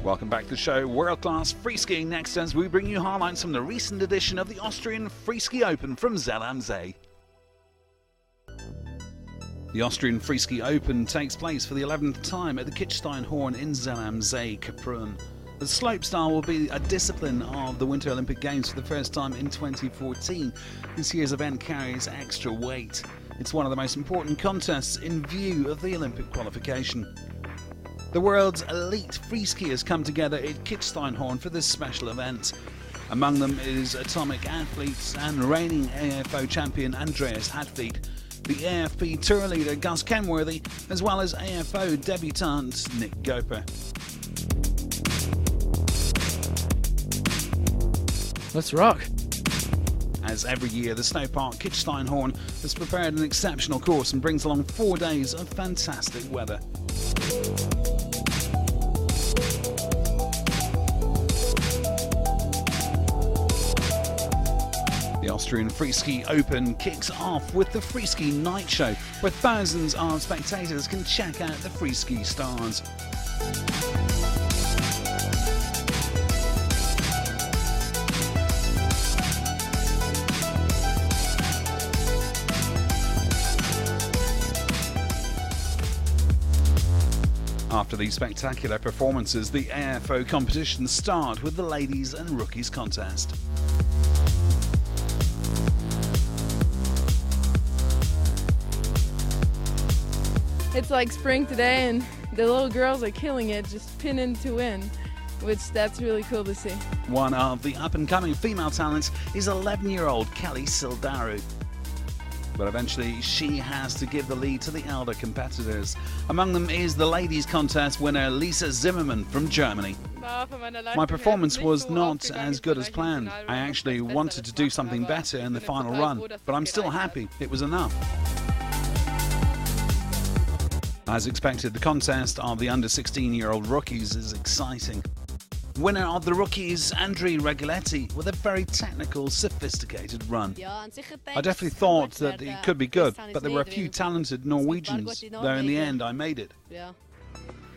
Welcome back to the show, World Class Free Skiing next, as we bring you highlights from the recent edition of the Austrian Freeski Open from Zell. The Austrian Freeski Open takes place for the 11th time at the Kitzsteinhorn in Zell, Kaprum. The slopestyle will be a discipline of the Winter Olympic Games for the first time in 2014. This year's event carries extra weight. It's one of the most important contests in view of the Olympic qualification. The world's elite free skiers come together at Kitzsteinhorn for this special event. Among them is atomic athletes and reigning AFO champion Andreas Hadvliet, the AFP tour leader Gus Kenworthy, as well as AFO debutant Nick Goper. Let's rock! As every year, the snowpark Kitzsteinhorn has prepared an exceptional course and brings along 4 days of fantastic weather. The Austrian Freeski Open kicks off with the Freeski Night Show, where thousands of spectators can check out the Freeski stars. After these spectacular performances, the AFO competitions start with the Ladies and Rookies contest. It's like spring today and the little girls are killing it, just pinning to win, which that's really cool to see. One of the up-and-coming female talents is 11-year-old Kelly Sildaru. But eventually she has to give the lead to the elder competitors. Among them is the ladies contest winner Lisa Zimmermann from Germany. My performance was not as good as planned. I actually wanted to do something better in the final run, but I'm still happy it was enough. As expected, the contest of the under 16-year-old rookies is exciting. Winner of the rookies, Andri Regoletti, with a very technical, sophisticated run. I definitely thought that it could be good, but there were a few talented Norwegians, though in the end I made it. Well,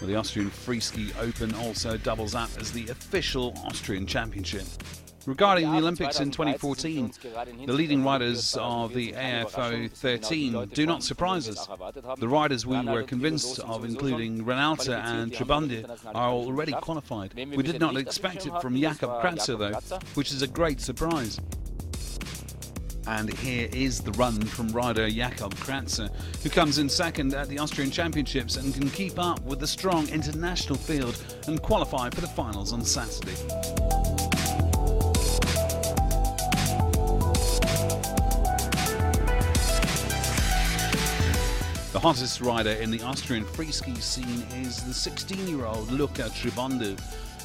the Austrian Freeski Open also doubles up as the official Austrian Championship. Regarding the Olympics in 2014, the leading riders of the AFO 13 do not surprise us. The riders we were convinced of, including Renata and Trebunde, are already qualified. We did not expect it from Jakob Kratzer though, which is a great surprise. And here is the run from rider Jakob Kratzer, who comes in second at the Austrian Championships and can keep up with the strong international field and qualify for the finals on Saturday. The hottest rider in the Austrian freeski scene is the 16-year-old Luca Trebunde,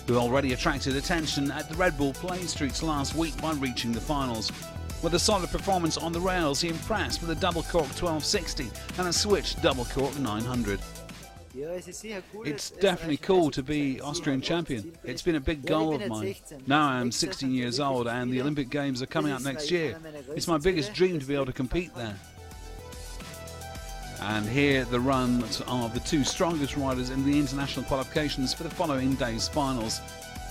who already attracted attention at the Red Bull Play Streets last week by reaching the finals. With a solid performance on the rails, he impressed with a double cork 1260 and a switched double cork 900. It's definitely cool to be Austrian champion. It's been a big goal of mine. Now I'm 16 years old and the Olympic Games are coming up next year. It's my biggest dream to be able to compete there. And here the runs of the two strongest riders in the international qualifications for the following day's finals.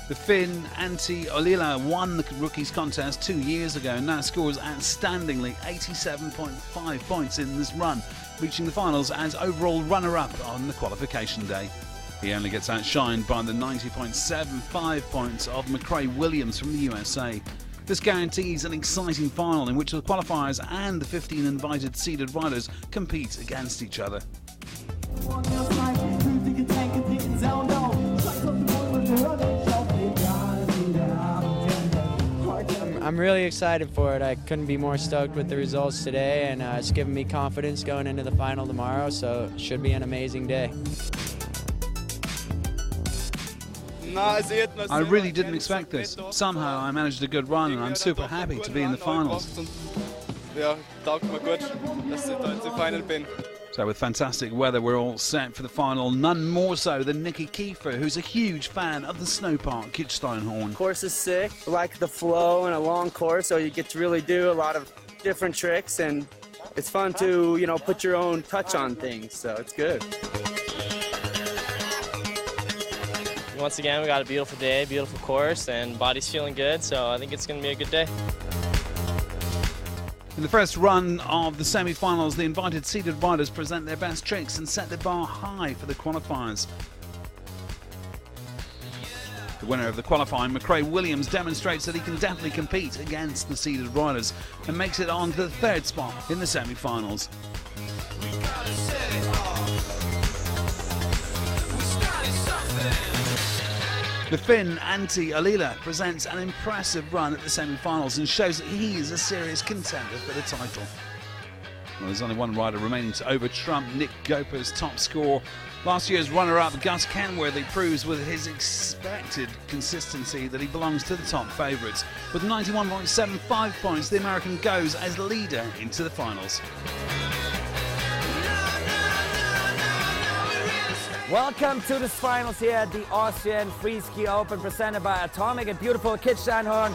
The Finn Antti Olila won the rookies contest 2 years ago and now scores outstandingly 87.5 points in this run, reaching the finals as overall runner-up on the qualification day. He only gets outshined by the 90.75 points of McRae Williams from the USA. This guarantees an exciting final in which the qualifiers and the 15 invited seeded riders compete against each other. I'm really excited for it. I couldn't be more stoked with the results today, and it's given me confidence going into the final tomorrow, so it should be an amazing day. I really didn't expect this. Somehow I managed a good run and I'm super happy to be in the finals. So with fantastic weather, we're all set for the final, none more so than Nicky Kiefer, who's a huge fan of the snowpark Kitzsteinhorn. The course is sick. I like the flow and a long course, so you get to really do a lot of different tricks, and it's fun to, you know, put your own touch on things, so it's good. once again, we got a beautiful day, beautiful course, and body's feeling good, so I think it's going to be a good day. In the first run of the semi-finals, the invited seeded riders present their best tricks and set the bar high for the qualifiers. The winner of the qualifying, McRae-Williams, demonstrates that he can definitely compete against the seeded riders and makes it on to the third spot in the semi-finals. The Finn Antti Alila presents an impressive run at the semi-finals and shows that he is a serious contender for the title. Well, there's only one rider remaining to over-trump Nick Goper's top score. Last year's runner-up Gus Kenworthy proves with his expected consistency that he belongs to the top favourites. With 91.75 points, the American goes as leader into the finals. Welcome to the finals here at the Austrian Freeski Open, presented by Atomic and beautiful Kitzsteinhorn.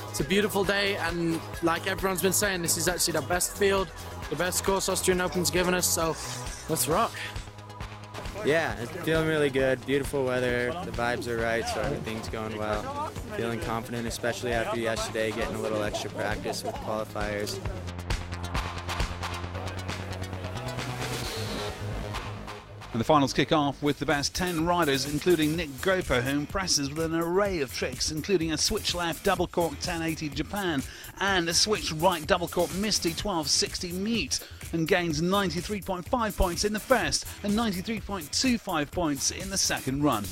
It's a beautiful day, and like everyone's been saying, this is actually the best field, the best course Austrian Open's given us, so let's rock. Yeah, it's feeling really good. Beautiful weather, the vibes are right, so everything's going well. Feeling confident, especially after yesterday, getting a little extra practice with qualifiers. And the finals kick off with the best 10 riders, including Nick Goper, who impresses with an array of tricks, including a switch left double cork 1080 Japan and a switch right double cork Misty 1260 mute, and gains 93.5 points in the first and 93.25 points in the second run.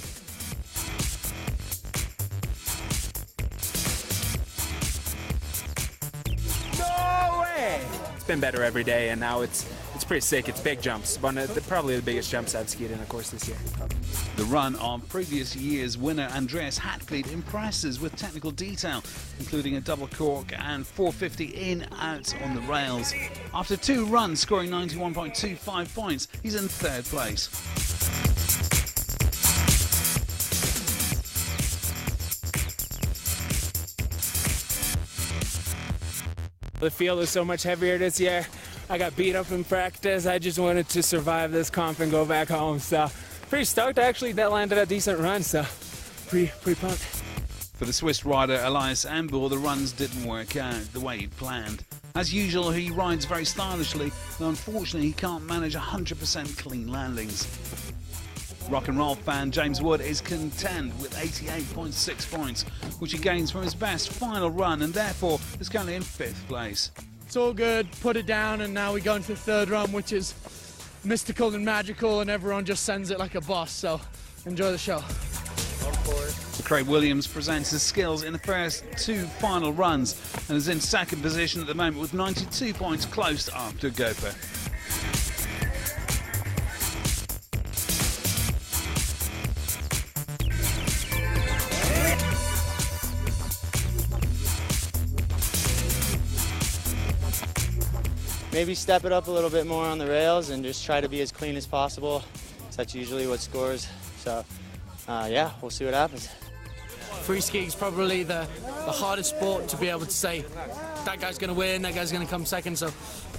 No way! It's been better every day, and now it's pretty sick. It's big jumps, probably the biggest jumps I've skied in a course this year. The run of previous year's winner Andreas Hatfleet impresses with technical detail, including a double cork and 450 in out on the rails. After 2 runs scoring 91.25 points, he's in third place. The field is so much heavier this year. I got beat up in practice. I just wanted to survive this comp and go back home. So pretty stoked. Actually, that landed a decent run, so pretty pumped. For the Swiss rider Elias Ambor, the runs didn't work out the way he'd planned. As usual, he rides very stylishly, though unfortunately he can't manage 100% clean landings. Rock and roll fan James Wood is content with 88.6 points, which he gains from his best final run and therefore is currently in 5th place. It's all good, put it down, and now we go into the third run, which is mystical and magical, and everyone just sends it like a boss, so enjoy the show. McRae-Williams presents his skills in the first 2 final runs and is in second position at the moment with 92 points, close after Goper. Maybe step it up a little bit more on the rails and just try to be as clean as possible. That's usually what scores. So, yeah, we'll see what happens. Freeski is probably the hardest sport to be able to say that guy's going to win, that guy's going to come second. So,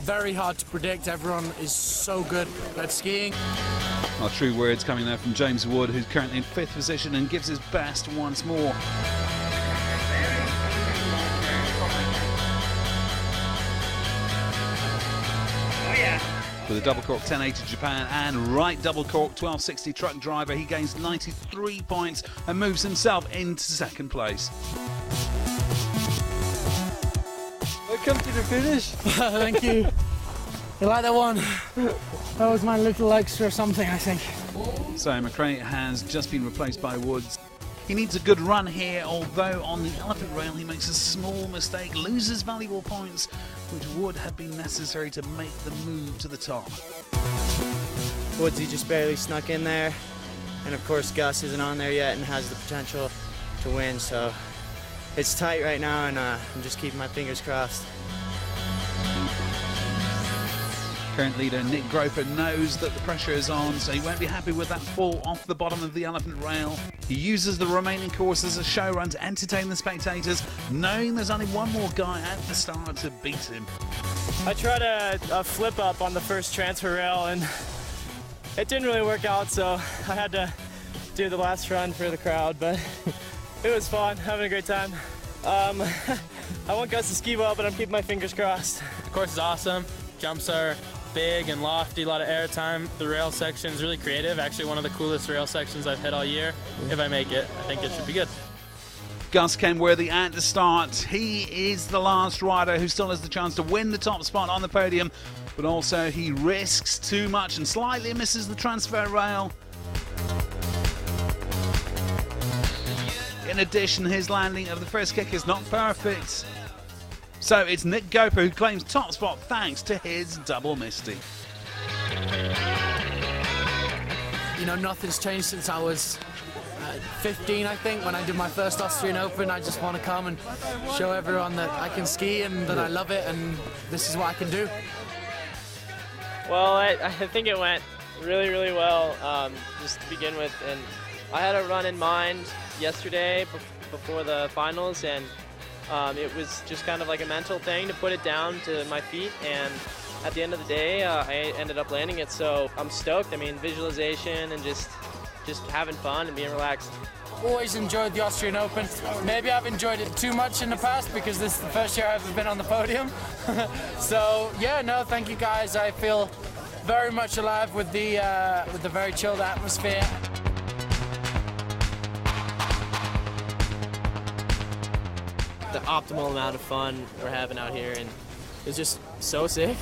very hard to predict. Everyone is so good at skiing. Well, true words coming there from James Wood, who's currently in 5th position and gives his best once more. With a double cork 1080 Japan and right double cork 1260 truck driver, he gains 93 points and moves himself into second place. Welcome to the finish. Thank you. You like that one? That was my little extra something, I think. So McRae has just been replaced by Woods. He needs a good run here, although on the elephant rail he makes a small mistake, loses valuable points, which would have been necessary to make the move to the top. Woodsy just barely snuck in there, and of course Gus isn't on there yet and has the potential to win, so it's tight right now, and I'm just keeping my fingers crossed. Current leader Nick Goper knows that the pressure is on, so he won't be happy with that fall off the bottom of the elephant rail. He uses the remaining course as a show run to entertain the spectators, knowing there's only one more guy at the start to beat him. I tried a flip up on the first transfer rail, and it didn't really work out, so I had to do the last run for the crowd, but it was fun, having a great time. I want Gus to ski well, but I'm keeping my fingers crossed. The course is awesome. Jumps are big and lofty, a lot of air time. The rail section is really creative, actually one of the coolest rail sections I've hit all year. If I make it, I think it should be good. Gus came worthy at the start. He is the last rider who still has the chance to win the top spot on the podium, but also he risks too much and slightly misses the transfer rail. In addition, his landing of the first kick is not perfect. So it's Nick Goper who claims top spot thanks to his double Misty. You know, nothing's changed since I was 15, I think, when I did my first Austrian Open. I just want to come and show everyone that I can ski and that I love it, and this is what I can do. Well, I think it went really, really well, just to begin with. And I had a run in mind yesterday before the finals, and it was just kind of like a mental thing to put it down to my feet, and at the end of the day, I ended up landing it, so I'm stoked. I mean, visualization and just having fun and being relaxed. Always enjoyed the Austrian Open. Maybe I've enjoyed it too much in the past because this is the first year I've ever been on the podium. So yeah, no, thank you guys. I feel very much alive with the very chilled atmosphere. The optimal amount of fun we're having out here, and it's just so sick.